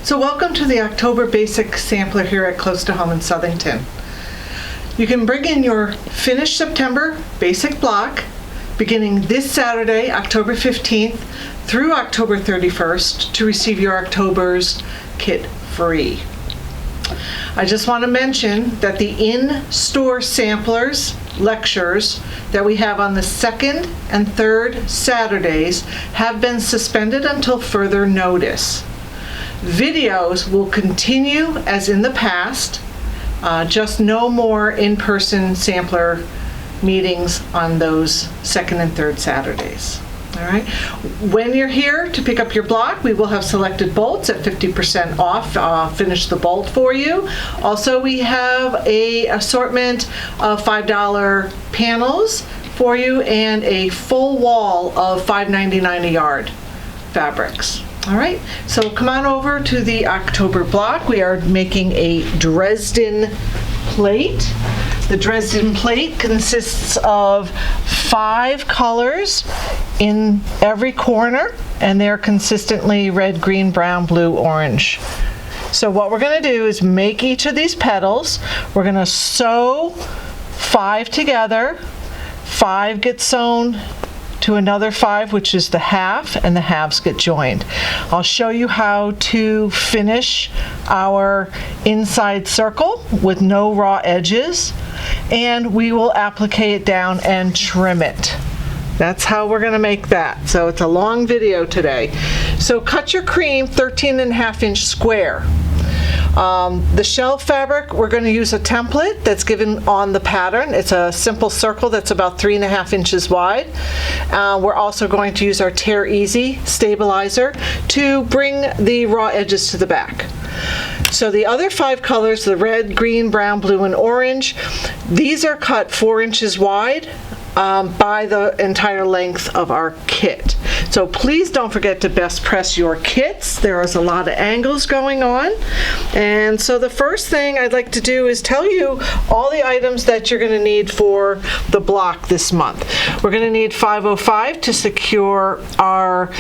So welcome to the October Basic Sampler here at Close to Home in Southington. You can bring in your finished September basic block beginning this Saturday, October 15th through October 31st to receive your October's kit free. I just want to mention that the in-store samplers lectures that we have on the second and third Saturdays have been suspended until further notice. Videos will continue as in the past, just no more in-person sampler meetings on those second and third Saturdays. All right. When you're here to pick up your block, we will have selected bolts at 50% off. Finish the bolt for you. Also, we have a assortment of $5 panels for you and a full wall of $5.99 a yard fabrics. All right, so come on over to the October block. We are making a Dresden Plate. The Dresden Plate consists of 5 colors in every corner, and they're consistently red, green, brown, blue, orange. So what we're going to do is make each of these petals. We're going to sew 5 together. 5 get sewn to another 5, which is the half, and the halves get joined. I'll show you how to finish our inside circle with no raw edges, and we will applique it down and trim it. That's how we're going to make that. So it's a long video today. So cut your cream 13.5-inch square. The shell fabric, we're going to use a template that's given on the pattern. It's a simple circle that's about 3.5 inches wide. We're also going to use our Tear Easy stabilizer to bring the raw edges to the back. So the other 5 colors, the red, green, brown, blue, and orange, these are cut 4 inches wide by the entire length of our kit. So please don't forget to best press your kits. There is a lot of angles going on. And so the first thing I'd like to do is tell you all the items that you're going to need for the block this month. We're going to need 505 to secure our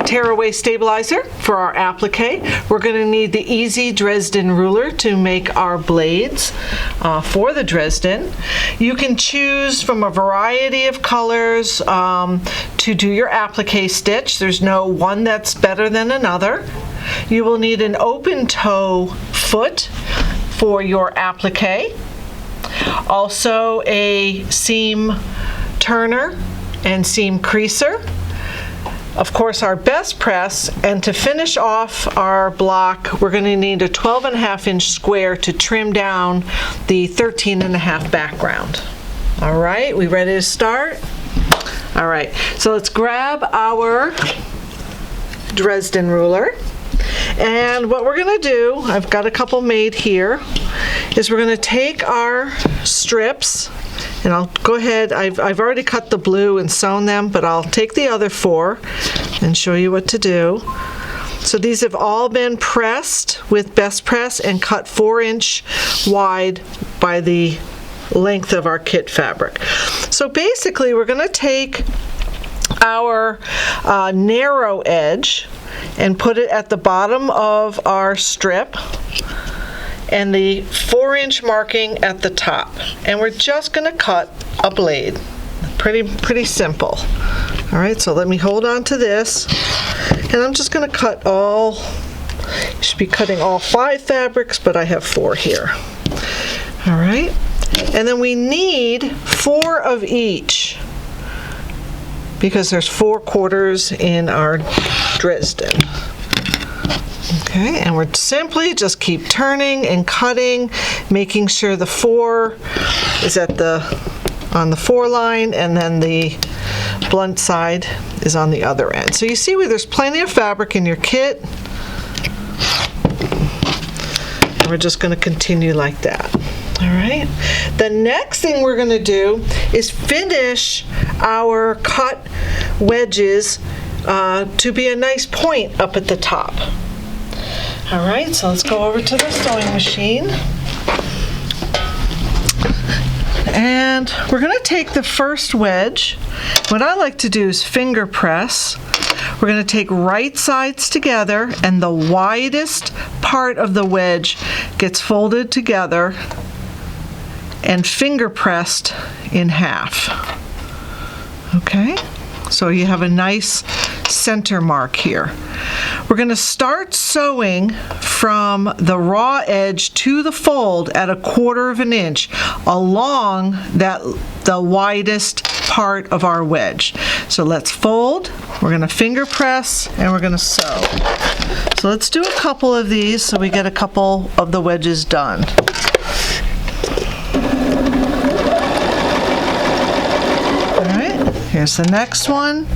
tearaway stabilizer for our applique. We're going to need the Easy Dresden ruler to make our blades for the Dresden. You can choose from a variety of colors to do your applique stitch. There's no one that's better than another. You will need an open toe foot for your applique. Also a seam turner and seam creaser. Of course, our best press, and to finish off our block, we're going to need a 12.5-inch square to trim down the 13.5 background. All right, we ready to start? All right, so let's grab our Dresden ruler. And what we're going to do, I've got a couple made here, is we're going to take our strips, and I'll go ahead, I've already cut the blue and sewn them, but I'll take the other 4 and show you what to do. So these have all been pressed with best press and cut 4-inch wide by the length of our kit fabric. So basically we're going to take our narrow edge and put it at the bottom of our strip, and the 4-inch marking at the top, and we're just going to cut a blade. Pretty simple. All right, so let me hold on to this, and I'm just going to cut all, you should be cutting all 5 fabrics, but I have 4 here. All right, and then we need 4 of each because there's 4 quarters in our Dresden. Okay, and we're simply just keep turning and cutting, making sure the 4 is on the 4 line, and then the blunt side is on the other end. So you see where there's plenty of fabric in your kit. And we're just going to continue like that. All right. The next thing we're going to do is finish our cut wedges to be a nice point up at the top. All right, so let's go over to the sewing machine. And we're going to take the first wedge. What I like to do is finger press. We're going to take right sides together, and the widest part of the wedge gets folded together and finger pressed in half. Okay, so you have a nice center mark here. We're going to start sewing from the raw edge to the fold at 1/4 of an inch along the widest part of our wedge. So let's fold, we're going to finger press, and we're going to sew. So let's do a couple of these so we get a couple of the wedges done. Here's the next one.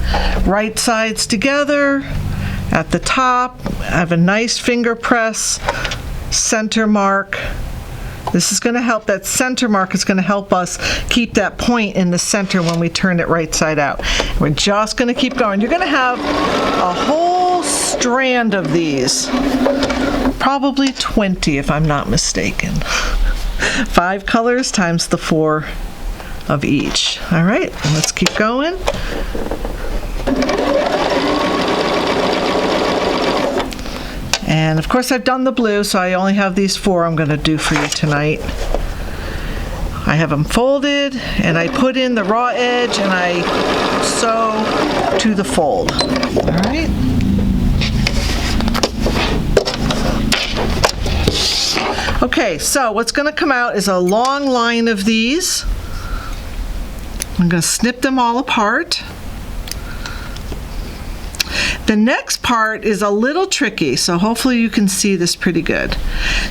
Right sides together. At the top, I have a nice finger press, center mark. This is going to help, that center mark is going to help us keep that point in the center when we turn it right side out. We're just going to keep going. You're going to have a whole strand of these. Probably 20 if I'm not mistaken. 5 colors times the 4 of each. All right, let's keep going. And of course I've done the blue, so I only have these 4 I'm going to do for you tonight. I have them folded, and I put in the raw edge, and I sew to the fold. All right. Okay, so what's going to come out is a long line of these. I'm going to snip them all apart. The next part is a little tricky, so hopefully you can see this pretty good.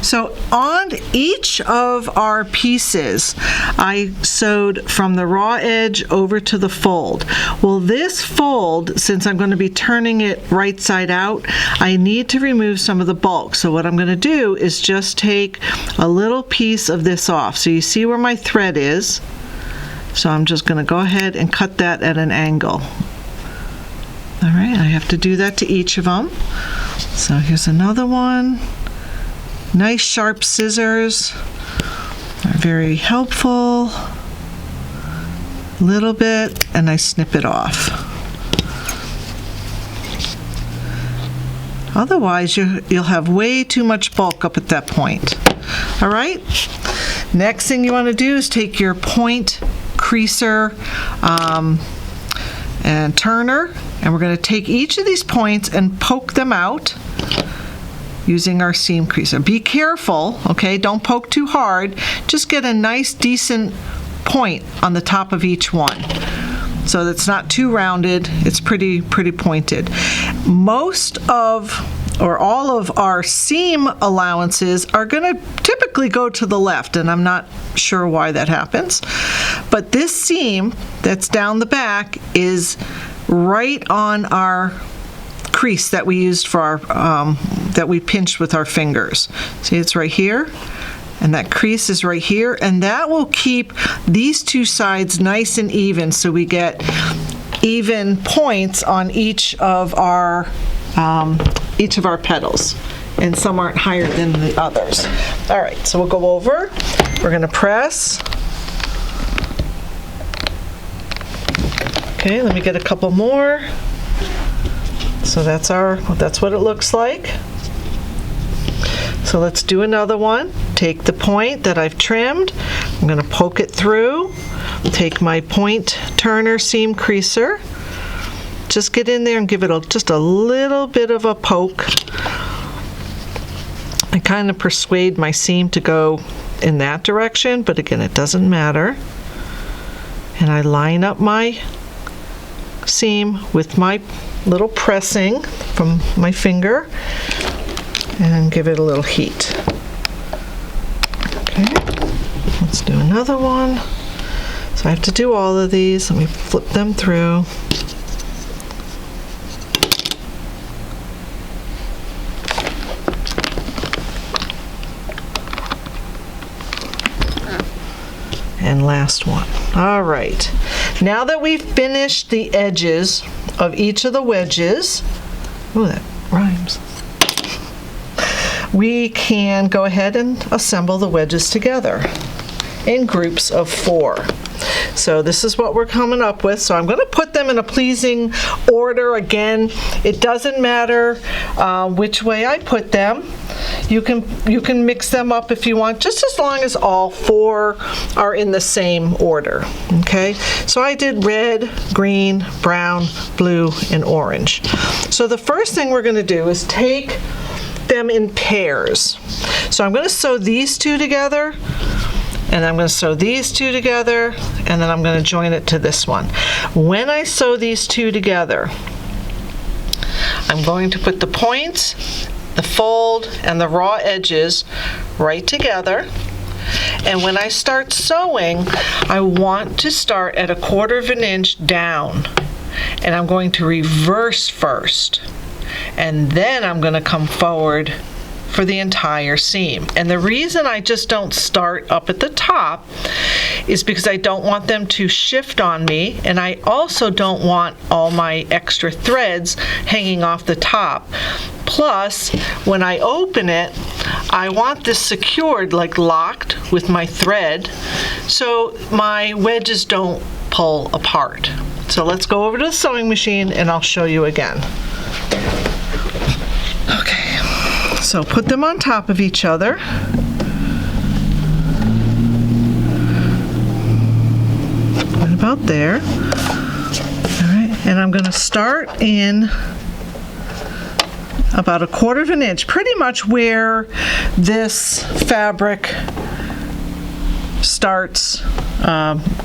So on each of our pieces, I sewed from the raw edge over to the fold. Well, this fold, since I'm going to be turning it right side out, I need to remove some of the bulk. So what I'm going to do is just take a little piece of this off. So you see where my thread is. So I'm just going to go ahead and cut that at an angle. All right, I have to do that to each of them. So here's another one. Nice sharp scissors are very helpful. A little bit, and I snip it off. Otherwise, you'll have way too much bulk up at that point. All right, next thing you want to do is take your point creaser and turner, and we're going to take each of these points and poke them out using our seam creaser. Be careful, okay? Don't poke too hard. Just get a nice, decent point on the top of each one, so that's not too rounded. It's pretty pointed. Most of, or all of our seam allowances are going to typically go to the left, and I'm not sure why that happens. But this seam that's down the back is right on our crease that we used for our, that we pinched with our fingers. See, it's right here, and that crease is right here, and that will keep these two sides nice and even, so we get even points on each of our petals, and some aren't higher than the others. All right, so we'll go over. We're going to press. Okay, let me get a couple more. So that's what it looks like. So let's do another one. Take the point that I've trimmed. I'm going to poke it through. Take my point turner seam creaser. Just get in there and give it just a little bit of a poke. I kind of persuade my seam to go in that direction, but again, it doesn't matter. And I line up my seam with my little pressing from my finger and give it a little heat. Okay, let's do another one. So I have to do all of these. Let me flip them through. And last one. All right. Now that we've finished the edges of each of the wedges, oh, that rhymes, we can go ahead and assemble the wedges together in groups of 4. So this is what we're coming up with. So I'm going to put them in a pleasing order. Again, it doesn't matter which way I put them. You can mix them up if you want, just as long as all four are in the same order. Okay, so I did red, green, brown, blue, and orange. So the first thing we're going to do is take them in pairs. So I'm going to sew these two together, and I'm going to sew these two together, and then I'm going to join it to this one. When I sew these two together, I'm going to put the points, the fold, and the raw edges right together. And when I start sewing, I want to start at 1/4 inch down, and I'm going to reverse first, and then I'm going to come forward for the entire seam. And the reason I just don't start up at the top is because I don't want them to shift on me, and I also don't want all my extra threads hanging off the top. Plus, when I open it, I want this secured, like locked with my thread, so my wedges don't pull apart. So let's go over to the sewing machine and I'll show you again. Okay, so put them on top of each other. Right about there. All right, and I'm going to start in about 1/4 inch, pretty much where this fabric starts,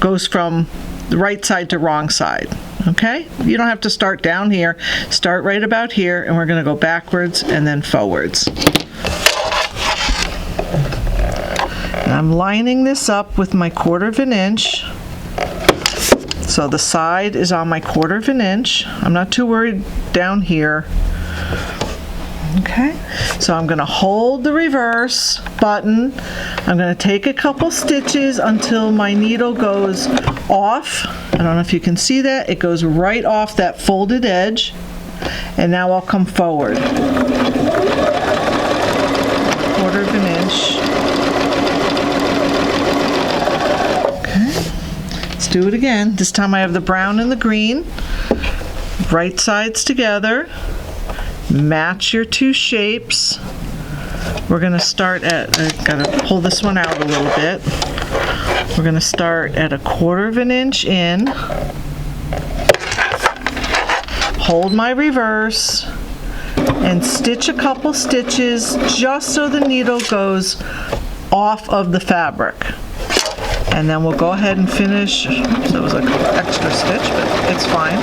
goes from the right side to wrong side. Okay, you don't have to start down here, start right about here, and we're going to go backwards and then forwards. And I'm lining this up with my 1/4 inch. So the side is on my 1/4 inch. I'm not too worried down here. Okay, so I'm going to hold the reverse button. I'm going to take a couple stitches until my needle goes off. I don't know if you can see that. It goes right off that folded edge. And now I'll come forward. 1/4 inch. Okay, let's do it again. This time I have the brown and the green. Right sides together. Match your two shapes. We're going to start at, I've got to pull this one out a little bit. We're going to start at 1/4 inch in, hold my reverse, and stitch a couple stitches just so the needle goes off of the fabric. And then we'll go ahead and finish. Oops, that was an extra stitch, but it's fine.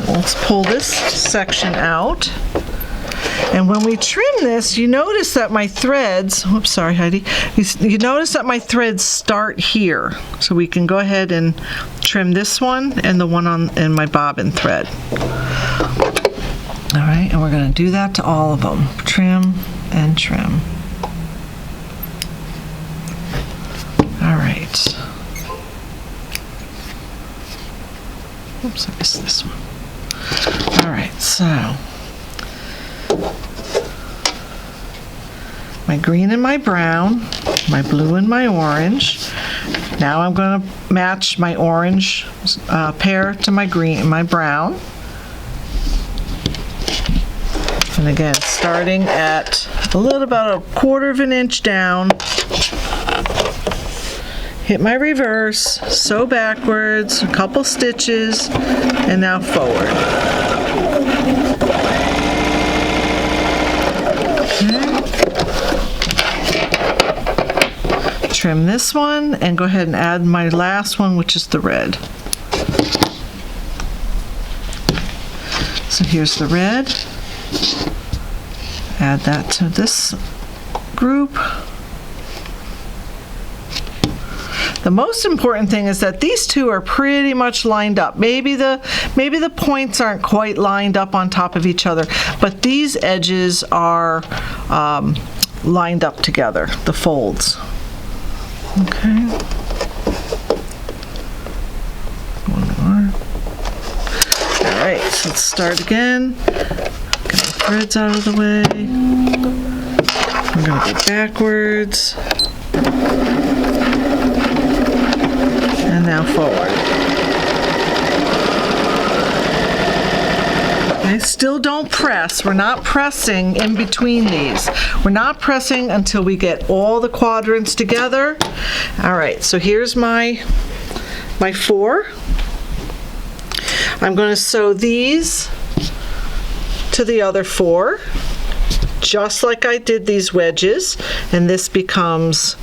Let's pull this section out. And when we trim this, you notice that my threads, oops, sorry Heidi, you notice that my threads start here. So we can go ahead and trim this one and the one in my bobbin thread. All right, and we're going to do that to all of them. Trim and trim. All right. Oops, I missed this one. All right, so my green and my brown, my blue and my orange. Now I'm going to match my orange pair to my green and my brown. And again, starting at about 1/4 inch down. Hit my reverse, sew backwards, a couple stitches, and now forward. Okay. Trim this one and go ahead and add my last one, which is the red. So here's the red. Add that to this group. The most important thing is that these two are pretty much lined up. Maybe the points aren't quite lined up on top of each other, but these edges are lined up together, the folds. Okay. One more. All right, so let's start again. Get the threads out of the way. We're going to go backwards. And now forward. Okay, still don't press. We're not pressing in between these. We're not pressing until we get all the quadrants together. All right, so here's my 4. I'm going to sew these to the other 4, just like I did these wedges, and this becomes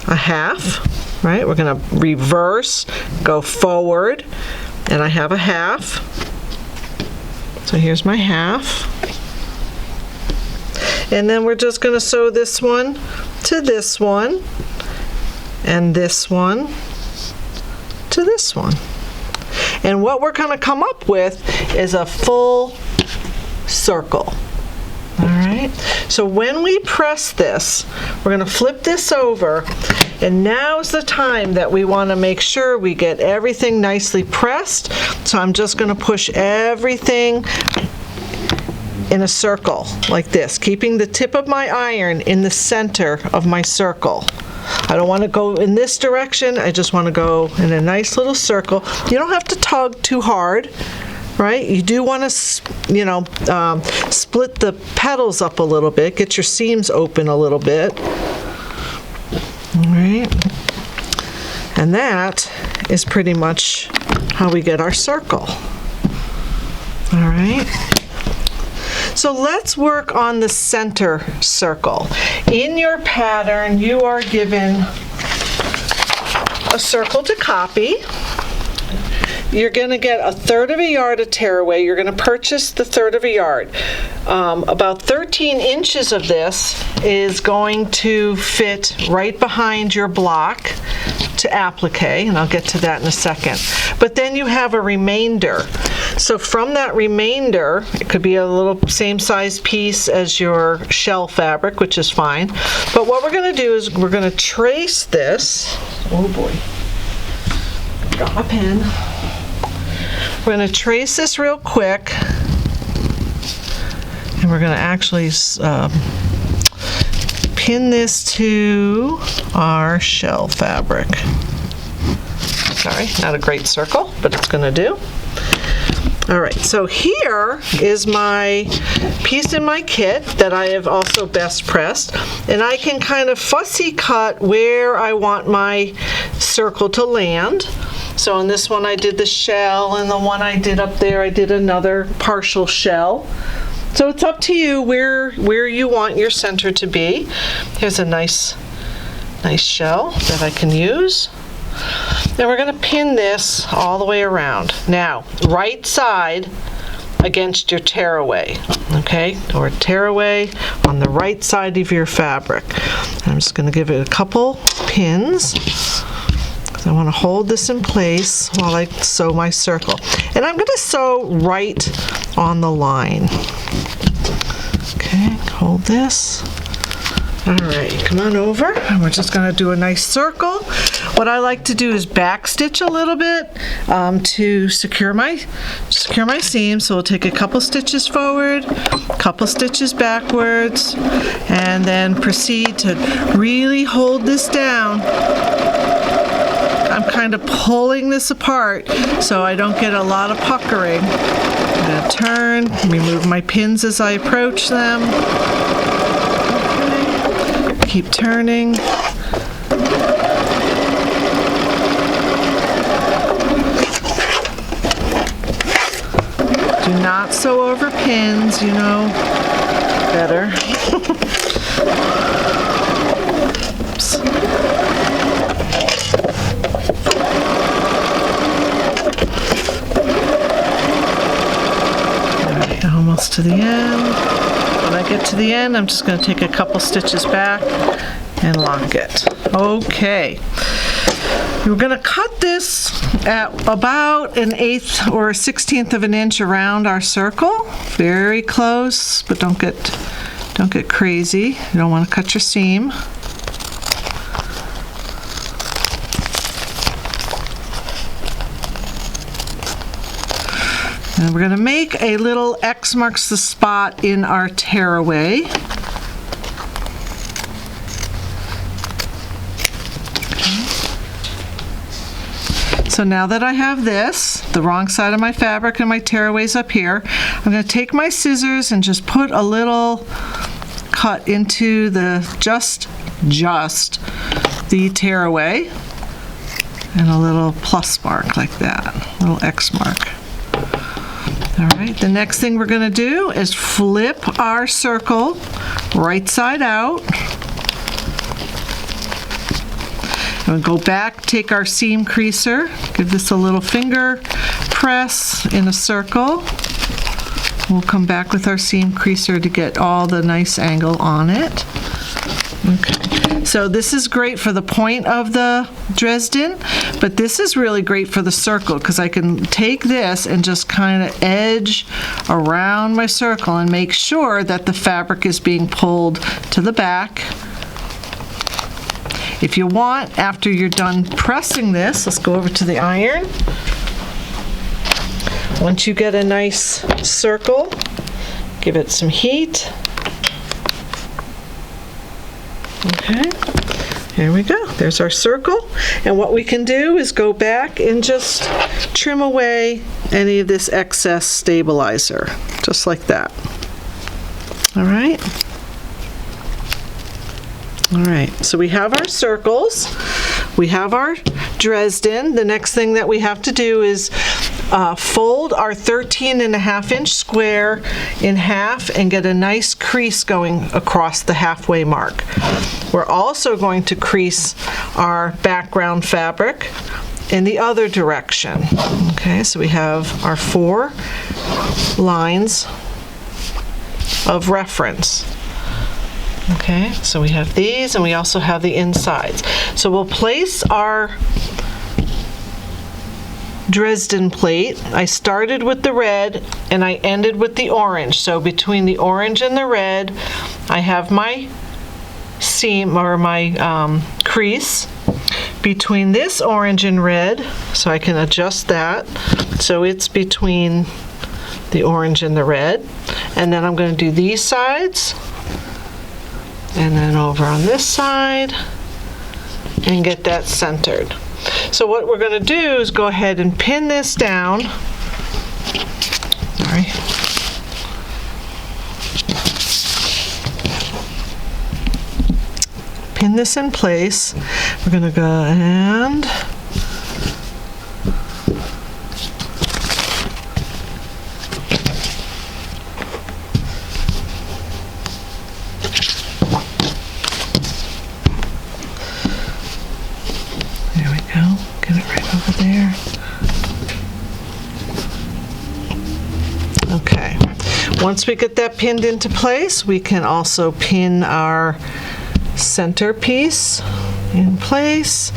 a half, right? We're going to reverse, go forward, and I have a half. So here's my half. And then we're just going to sew this one to this one, and this one to this one. And what we're going to come up with is a full circle. All right, so when we press this, we're going to flip this over, and now's the time that we want to make sure we get everything nicely pressed. So I'm just going to push everything in a circle like this, keeping the tip of my iron in the center of my circle. I don't want to go in this direction, I just want to go in a nice little circle. You don't have to tug too hard, right? You do want to, you know, split the petals up a little bit, get your seams open a little bit. All right. And that is pretty much how we get our circle. All right. So let's work on the center circle. In your pattern, you are given a circle to copy. You're going to get 1/3 of a yard of tearaway. You're going to purchase the 1/3 of a yard. About 13 inches of this is going to fit right behind your block to applique, and I'll get to that in a second. But then you have a remainder. So from that remainder, it could be a little same size piece as your shell fabric, which is fine. But what we're going to do is we're going to trace this. Oh boy, got my pen. We're going to trace this real quick, and we're going to actually pin this to our shell fabric. Sorry, not a great circle, but it's going to do. All right, so here is my piece in my kit that I have also best pressed, and I can kind of fussy cut where I want my circle to land. So in this one I did the shell, and the one I did up there I did another partial shell. So it's up to you where you want your center to be. Here's a nice shell that I can use. Then we're going to pin this all the way around. Now, right side against your tearaway, okay? Or tearaway on the right side of your fabric. I'm just going to give it a couple pins. I want to hold this in place while I sew my circle. And I'm going to sew right on the line. Okay, hold this. All right, come on over, and we're just going to do a nice circle. What I like to do is back stitch a little bit to secure my seam. So we'll take a couple stitches forward, couple stitches backwards, and then proceed to really hold this down. I'm kind of pulling this apart so I don't get a lot of puckering. I'm going to turn, remove my pins as I approach them. Okay. Keep turning. Do not sew over pins, you know better. Oops. Almost to the end. When I get to the end, I'm just going to take a couple stitches back and lock it. Okay. We're going to cut this at about 1/8 or 1/16 of an inch around our circle. Very close, but don't get crazy. You don't want to cut your seam. And we're going to make a little X marks the spot in our tearaway. So now that I have this, the wrong side of my fabric and my tearaways up here, I'm going to take my scissors and just put a little cut into the just the tearaway, and a little plus mark like that, a little X mark. All right, the next thing we're going to do is flip our circle right side out. And we'll go back, take our seam creaser, give this a little finger press in a circle. We'll come back with our seam creaser to get all the nice angle on it. Okay, so this is great for the point of the Dresden, but this is really great for the circle because I can take this and just kind of edge around my circle and make sure that the fabric is being pulled to the back. If you want, after you're done pressing this, let's go over to the iron. Once you get a nice circle, give it some heat. Okay, here we go. There's our circle. And what we can do is go back and just trim away any of this excess stabilizer, just like that. All right. All right, so we have our circles, we have our Dresden. The next thing that we have to do is fold our 13.5-inch square in half and get a nice crease going across the halfway mark. We're also going to crease our background fabric in the other direction. Okay, so we have our 4 lines of reference. Okay, so we have these and we also have the insides. So we'll place our Dresden plate. I started with the red and I ended with the orange. So between the orange and the red, I have my seam or my crease. Between this orange and red, so I can adjust that. So it's between the orange and the red. And then I'm going to do these sides. And then over on this side and get that centered. So what we're going to do is go ahead and pin this down. Sorry. Pin this in place. We're going to go and get it right over there. Okay, once we get that pinned into place, we can also pin our centerpiece in place,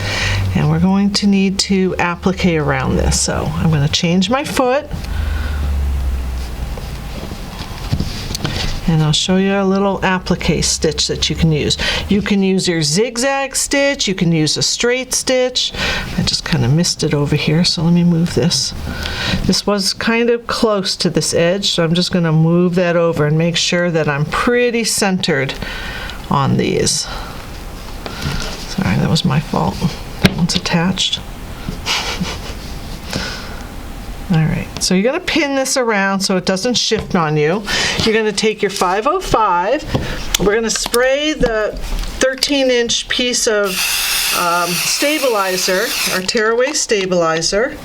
and we're going to need to applique around this. So I'm going to change my foot, and I'll show you a little applique stitch that you can use. You can use your zigzag stitch, you can use a straight stitch. I just kind of missed it over here, so let me move this. This was kind of close to this edge, so I'm just going to move that over and make sure that I'm pretty centered on these. Sorry, that was my fault. That one's attached. All right, so you're going to pin this around so it doesn't shift on you. You're going to take your 505. We're going to spray the 13-inch piece of stabilizer, our tearaway stabilizer,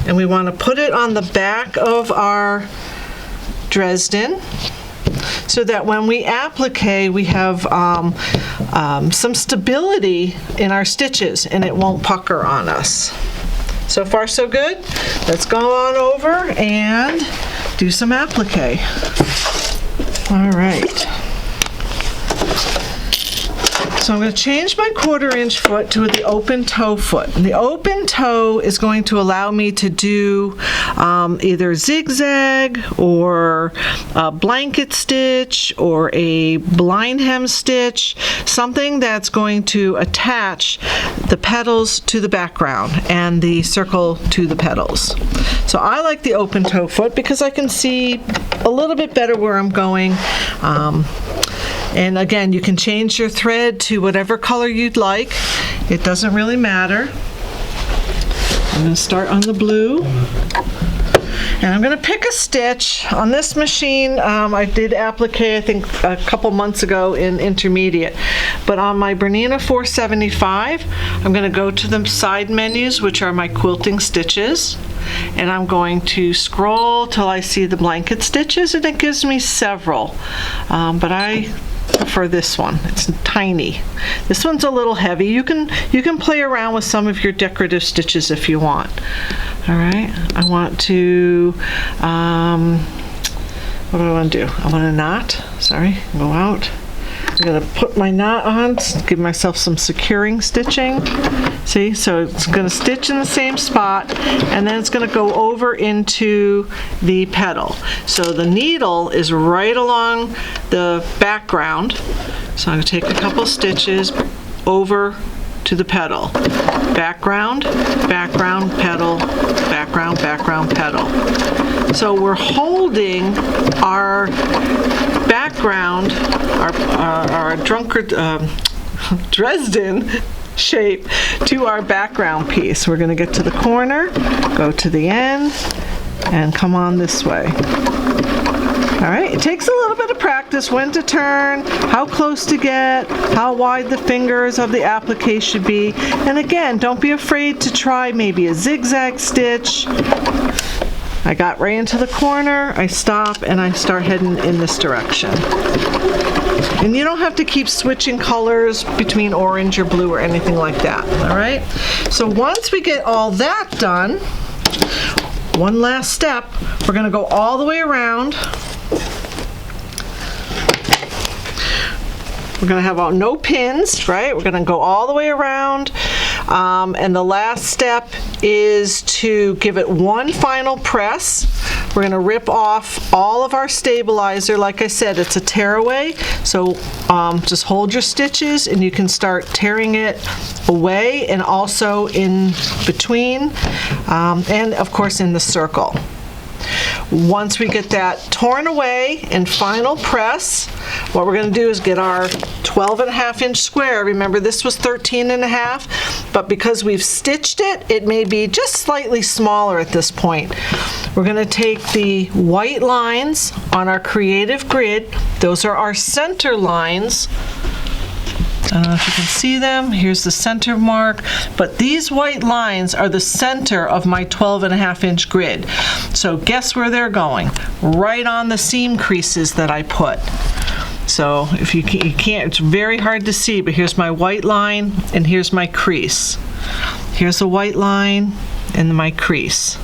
and we want to put it on the back of our Dresden so that when we applique, we have some stability in our stitches and it won't pucker on us. So far, so good. Let's go on over and do some applique. All right. So I'm going to change my 1/4-inch foot to the open toe foot. And the open toe is going to allow me to do either zigzag or a blanket stitch or a blind hem stitch, something that's going to attach the petals to the background and the circle to the petals. So I like the open toe foot because I can see a little bit better where I'm going. And again, you can change your thread to whatever color you'd like. It doesn't really matter. I'm going to start on the blue. And I'm going to pick a stitch. On this machine, I did applique, I think, a couple months ago in intermediate. But on my Bernina 475, I'm going to go to the side menus, which are my quilting stitches. And I'm going to scroll till I see the blanket stitches, and it gives me several. But I prefer this one. It's tiny. This one's a little heavy. You can play around with some of your decorative stitches if you want. All right. I want to what do I want to do? I want to knot. Sorry. Go out. I'm going to put my knot on, give myself some securing stitching. See, so it's going to stitch in the same spot, and then it's going to go over into the petal. So the needle is right along the background. So I'm going to take a couple stitches over to the petal. Background, background, petal, background, background, petal. So we're holding our background, our Dresden shape to our background piece. We're going to get to the corner, go to the end, and come on this way. All right, it takes a little bit of practice when to turn, how close to get, how wide the fingers of the applique should be. And again, don't be afraid to try maybe a zigzag stitch. I got right into the corner, I stop, and I start heading in this direction. And you don't have to keep switching colors between orange or blue or anything like that, all right? So once we get all that done, one last step, we're gonna go all the way around. We're gonna have no pins, right? We're gonna go all the way around. And the last step is to give it one final press. We're going to rip off all of our stabilizer. Like I said, it's a tearaway, so just hold your stitches and you can start tearing it away, and also in between, and of course in the circle. Once we get that torn away and final press, what we're going to do is get our 12.5 inch square. Remember, this was 13.5, but because we've stitched it, it may be just slightly smaller at this point. We're going to take the white lines on our creative grid. Those are our center lines. I don't know if you can see them. Here's the center mark, but these white lines are the center of my 12.5 inch grid. So guess where they're going? Right on the seam creases that I put. So if you can't, it's very hard to see, but here's my white line and here's my crease. Here's a white line and my crease.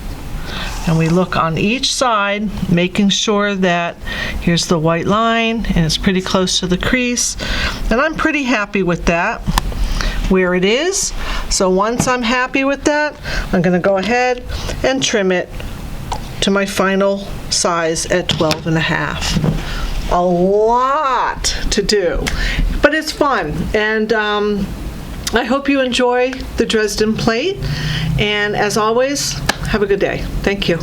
And we look on each side, making sure that here's the white line and it's pretty close to the crease. And I'm pretty happy with that, where it is. So once I'm happy with that, I'm going to go ahead and trim it to my final size at 12.5. A lot to do, but it's fun. And I hope you enjoy the Dresden Plate. And as always, have a good day. Thank you.